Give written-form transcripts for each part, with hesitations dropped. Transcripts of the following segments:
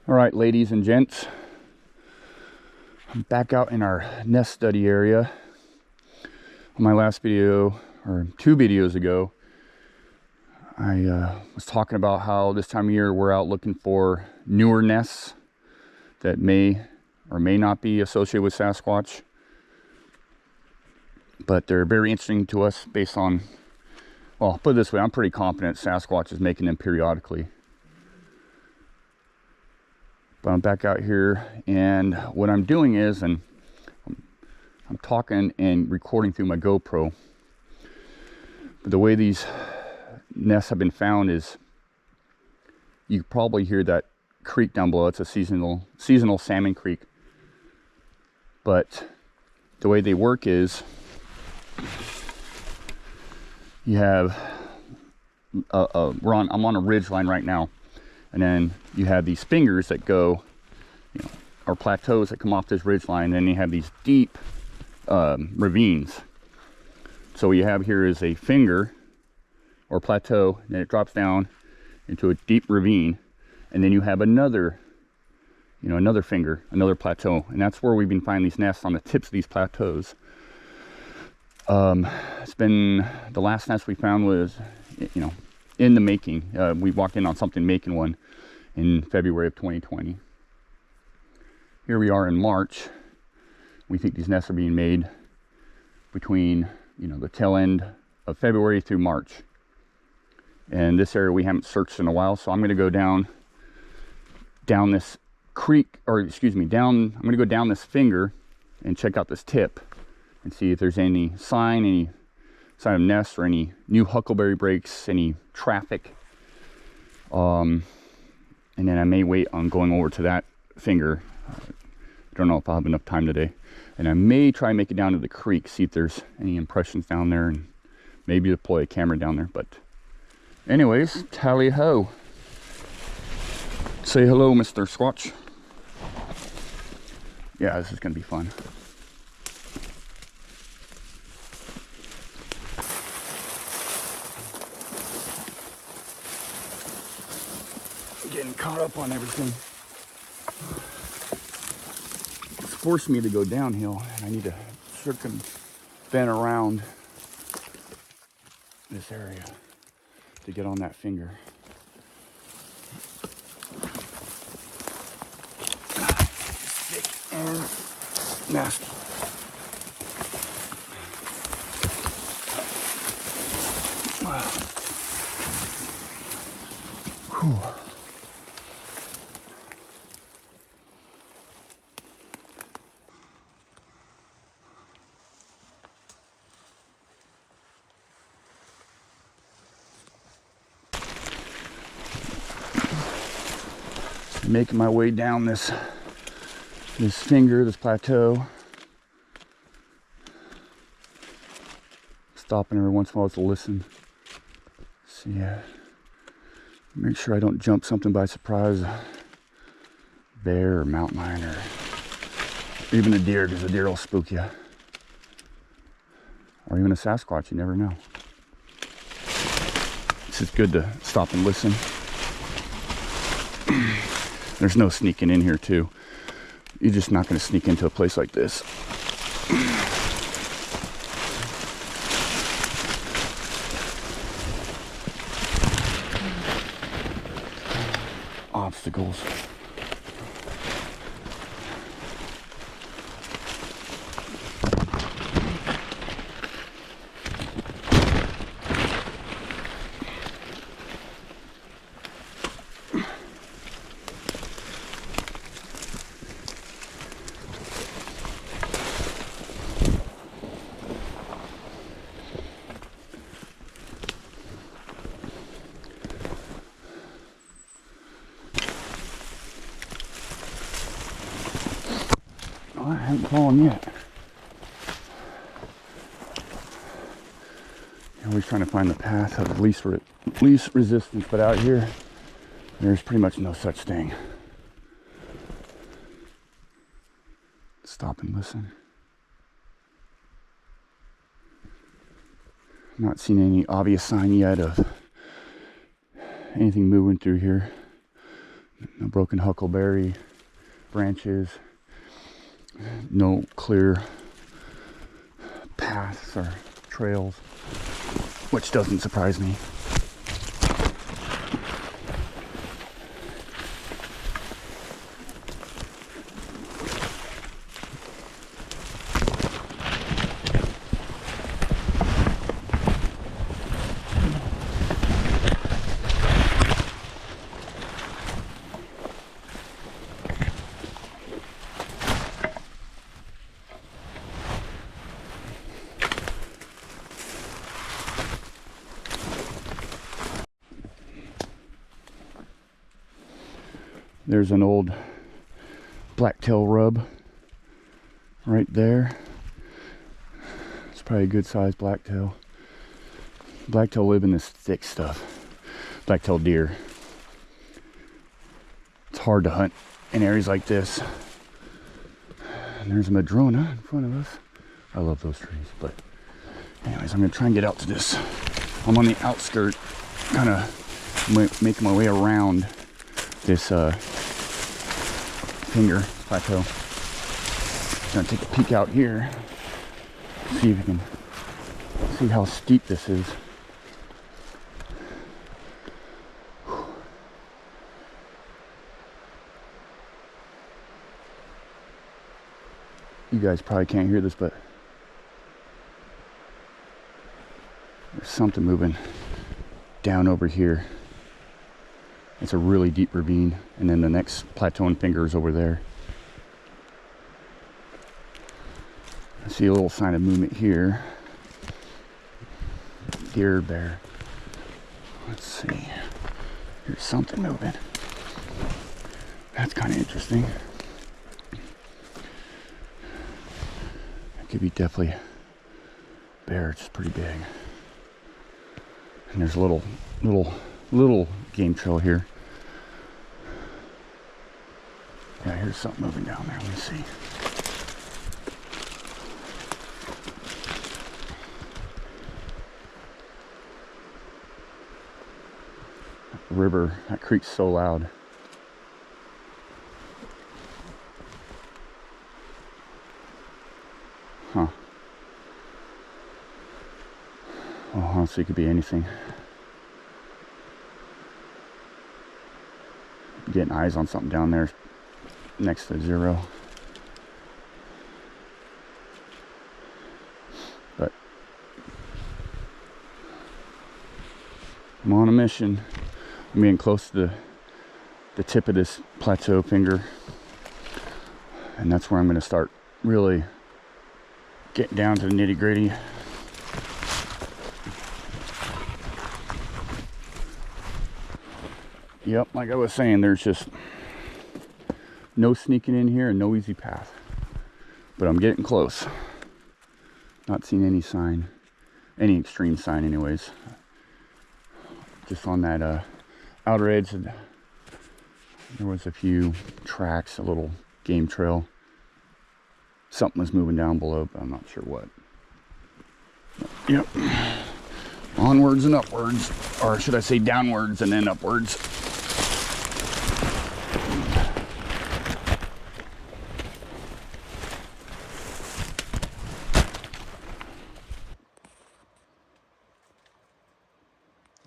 All right, ladies and gents, I'm back out in our nest study area. On my last video, or 2 videos ago, I was talking about how this time of year we're out looking for newer nests that may or may not be associated with Sasquatch. But they're very interesting to us based on, well, put it this way, I'm pretty confident Sasquatch is making them periodically. But I'm back out here, and what I'm doing is, and I'm talking and recording through my GoPro. But the way these nests have been found is, you probably hear that creek down below. It's a seasonal salmon creek. But the way they work is, you have I'm on a ridge line right now. And then you have these fingers that go, or plateaus that come off this ridge line. And then you have these deep ravines. So what you have here is a finger or plateau, and then it drops down into a deep ravine. And then you have another, another finger, another plateau. And that's where we've been finding these nests, on the tips of these plateaus. It's been, the last nest we found was, in the making. We walked in on something making one in February of 2020. Here we are in March. We think these nests are being made between, the tail end of February through March. And this area we haven't searched in a while, so I'm going to go down this creek, or excuse me, I'm going to go down this finger and check out this tip and see if there's any sign of nests or any new huckleberry breaks, any traffic. And then I may wait on going over to that finger. I don't know if I'll have enough time today. And I may try and make it down to the creek, see if there's any impressions down there, and maybe deploy a camera down there. But anyways, tally ho. Say hello, Mr. Squatch. Yeah, this is gonna be fun. Getting caught up on everything. It's forced me to go downhill, and I need to circumvent around this area to get on that finger. Thick and nasty. Whew. Making my way down this finger, this plateau. Stopping every once in a while to listen. See, make sure I don't jump something by surprise. Bear or mountain lion or even a deer, because a deer will spook you. Or even a Sasquatch, you never know. It's just good to stop and listen. There's no sneaking in here too. You're just not going to sneak into a place like this. Obstacles. I haven't fallen yet. Always trying to find the path of least resistance, but out here, there's pretty much no such thing. Stop and listen. I'm not seeing any obvious sign yet of anything moving through here. No broken huckleberry branches. No clear paths or trails, which doesn't surprise me. There's an old blacktail rub right there. It's probably a good sized blacktail. Blacktail live in this thick stuff. Blacktail deer. It's hard to hunt in areas like this. And there's a madrona in front of us. I love those trees, but anyways, I'm gonna try and get out to this. I'm on the outskirt, kind of making my way around this finger plateau. Gonna take a peek out here, see if we can see how steep this is. You guys probably can't hear this, but there's something moving down over here. It's a really deep ravine, and then the next plateau and finger is over there. I see a little sign of movement here. Deer, bear. Let's see. Here's something moving. That's kind of interesting. It could be definitely bear. It's pretty big. And there's a little game trail here. Yeah, here's something moving down there. Let me see. That river, that creek's so loud. Huh. Well, honestly, it could be anything. Getting eyes on something down there next to zero. But I'm on a mission. I'm getting close to the tip of this plateau finger, and that's where I'm going to start really getting down to the nitty-gritty. Yep, like I was saying, there's just no sneaking in here and no easy path. But I'm getting close. Not seeing any sign, any extreme sign anyways. Just on that outer edge, there was a few tracks, a little game trail. Something was moving down below, but I'm not sure what. Yep. Onwards and upwards, or should I say downwards and then upwards.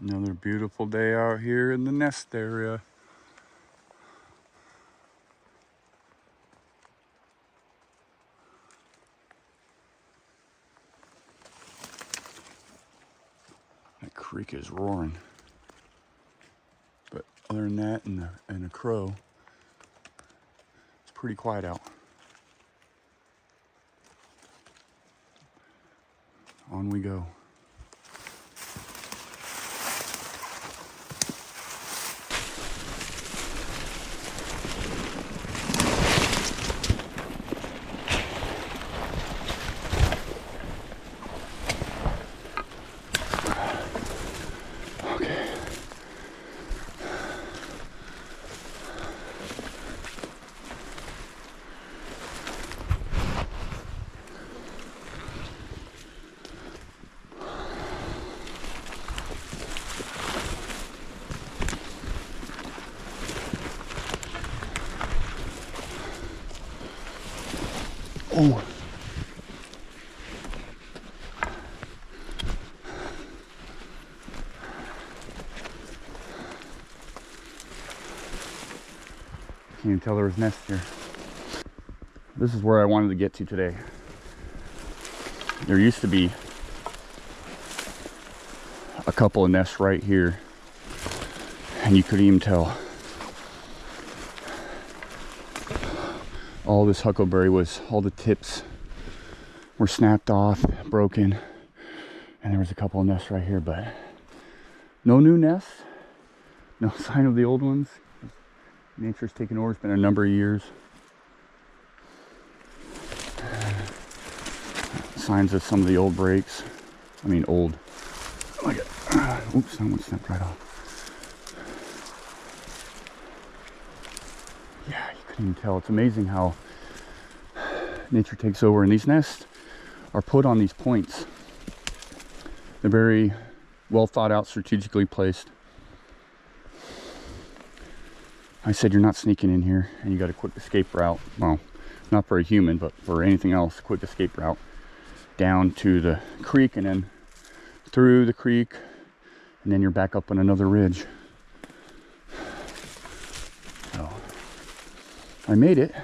Another beautiful day out here in the nest area. That creek is roaring. But other than that and a crow, it's pretty quiet out. On we go. Oh. Can't even tell there was nests here. This is where I wanted to get to today. There used to be a couple of nests right here, and you couldn't even tell. All this huckleberry was, all the tips were snapped off, broken, and there was a couple of nests right here, but no new nests, no sign of the old ones. Nature's taken over. It's been a number of years. Signs of some of the old breaks. I mean old. Look at, oops, that one snapped right off. Yeah, you couldn't even tell. It's amazing how nature takes over, and these nests are put on these points. They're very well thought out, strategically placed. I said you're not sneaking in here, and you got a quick escape route. Well, not for a human, but for anything else, quick escape route down to the creek, and then through the creek, and then you're back up on another ridge. So I made it.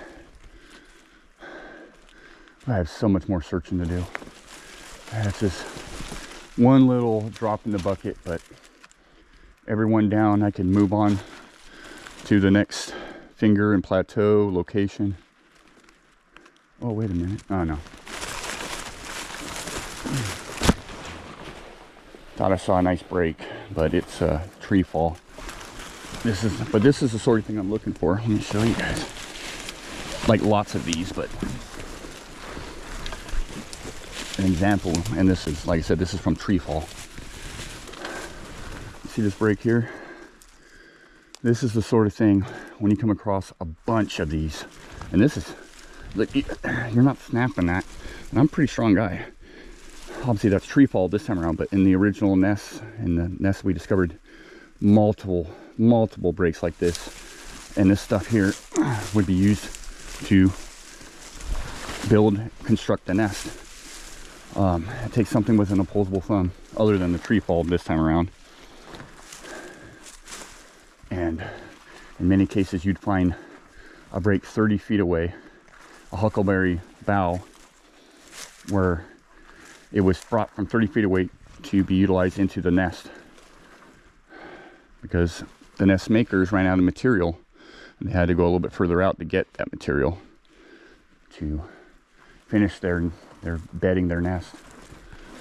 I have so much more searching to do. That's just one little drop in the bucket, but every one down, I can move on to the next finger and plateau location. Oh, wait a minute. Oh, no. Thought I saw a nice break, but it's a tree fall. This is the sort of thing I'm looking for. Let me show you guys. Like lots of these, but an example, and this is, like I said, this is from tree fall. You see this break here? This is the sort of thing when you come across a bunch of these, and this is, look, you're not snapping that, and I'm a pretty strong guy. Obviously that's tree fall this time around, but in the original nests, in the nests we discovered multiple breaks like this, and this stuff here would be used to construct the nest. It takes something with an opposable thumb, other than the tree fall this time around. And in many cases, you'd find a break 30 feet away, a huckleberry bough, where it was brought from 30 feet away to be utilized into the nest, because the nest makers ran out of material, and they had to go a little bit further out to get that material to finish their bedding their nest.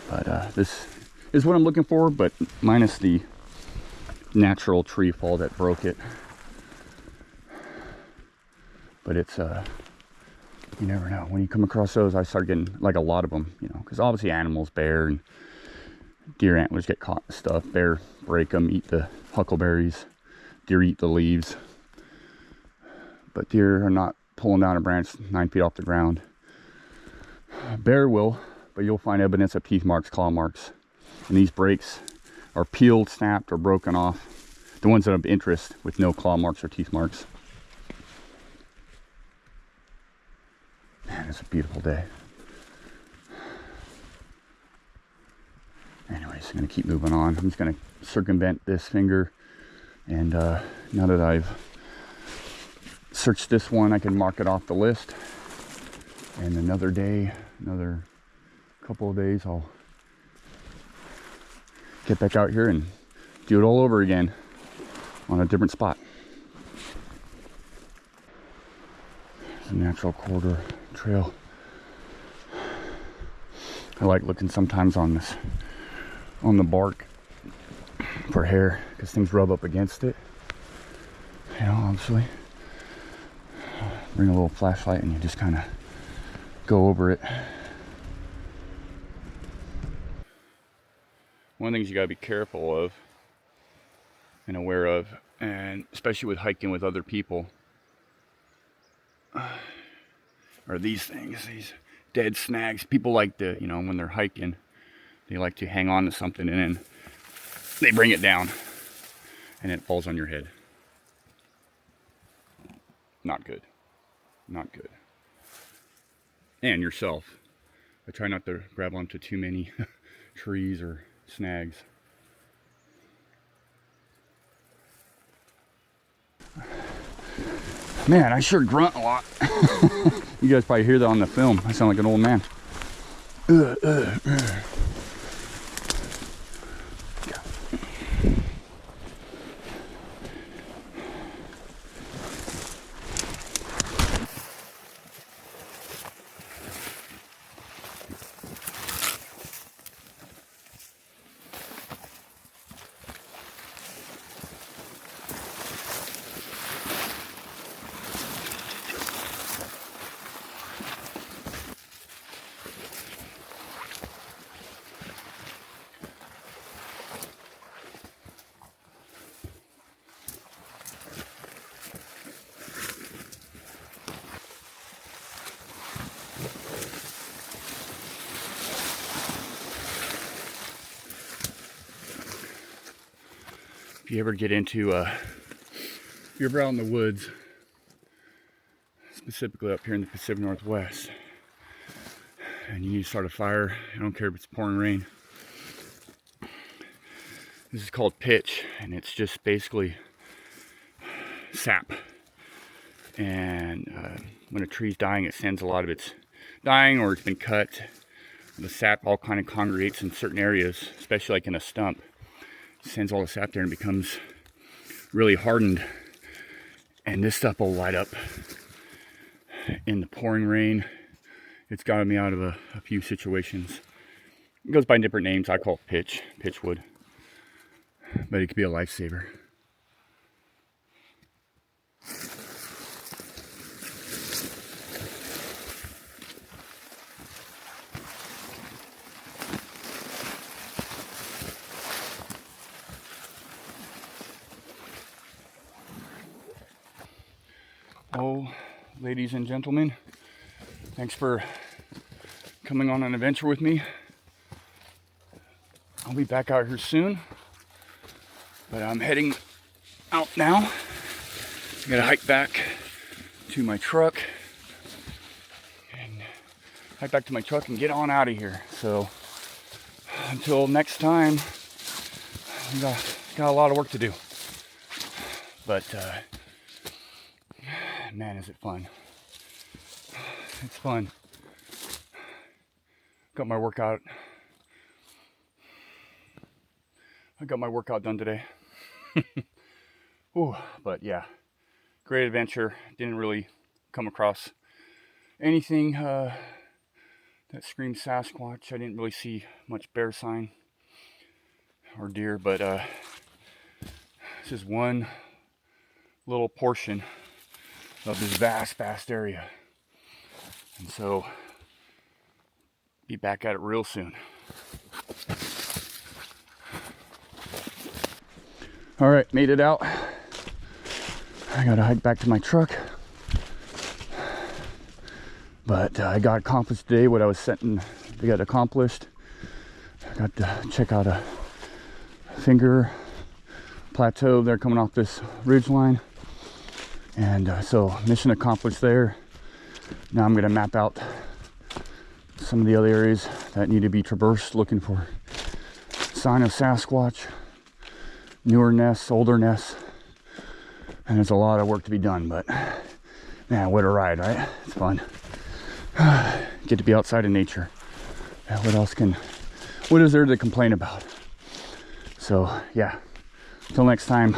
But this is what I'm looking for, but minus the natural tree fall that broke it. But it's you never know. When you come across those, I start getting like a lot of them, you know, because obviously animals, bear and deer antlers get caught and stuff. Bear break them, eat the huckleberries. Deer eat the leaves. But deer are not pulling down a branch 9 feet off the ground. Bear will, but you'll find evidence of teeth marks, claw marks. And these breaks are peeled, snapped, or broken off. The ones that have interest with no claw marks or teeth marks. Man, it's a beautiful day. Anyways, I'm going to keep moving on. I'm just going to circumvent this finger. And now that I've searched this one, I can mark it off the list. And another day, another couple of days, I'll get back out here and do it all over again on a different spot. It's a natural corridor trail. I like looking sometimes on the bark for hair, because things rub up against it, you know, obviously. Bring a little flashlight and you just kind of go over it. One of the things you got to be careful of and aware of, and especially with hiking with other people, are these things, these dead snags. People like to, you know, when they're hiking, they like to hang on to something and then they bring it down and it falls on your head. Not good. Not good. and yourself. I try not to grab onto too many trees or snags. Man, I sure grunt a lot. You guys probably hear that on the film. I sound like an old man. If you ever get into, if you're ever out in the woods, specifically up here in the Pacific Northwest, and you need to start a fire, I don't care if it's pouring rain. This is called pitch, and it's just basically sap. And when a tree's dying, it sends a lot of its dying, or it's been cut. The sap all kind of congregates in certain areas, especially like in a stump. Sends all the sap there and becomes really hardened, and this stuff will light up in the pouring rain. It's gotten me out of a few situations. It goes by different names. I call it pitchwood, but it could be a lifesaver. Oh, ladies and gentlemen, thanks for coming on an adventure with me. I'll be back out here soon, but I'm heading out now. I gotta hike back to my truck and get on out of here. So until next time, we got a lot of work to do, but man, is it fun. It's fun. Got my workout. I got my workout done today. Ooh, but yeah, great adventure. Didn't really come across anything that screamed Sasquatch. I didn't really see much bear sign or deer, but this is one little portion of this vast area. And so, be back at it real soon. All right, made it out. I gotta hike back to my truck. But I got accomplished today what I was setting to get accomplished. I got to check out a finger plateau there coming off this ridge line. And so mission accomplished there. Now I'm gonna map out some of the other areas that need to be traversed, looking for sign of Sasquatch, newer nests, older nests, and there's a lot of work to be done, but man, what a ride, right? It's fun. Get to be outside in nature. Yeah, what is there to complain about? So yeah, until next time,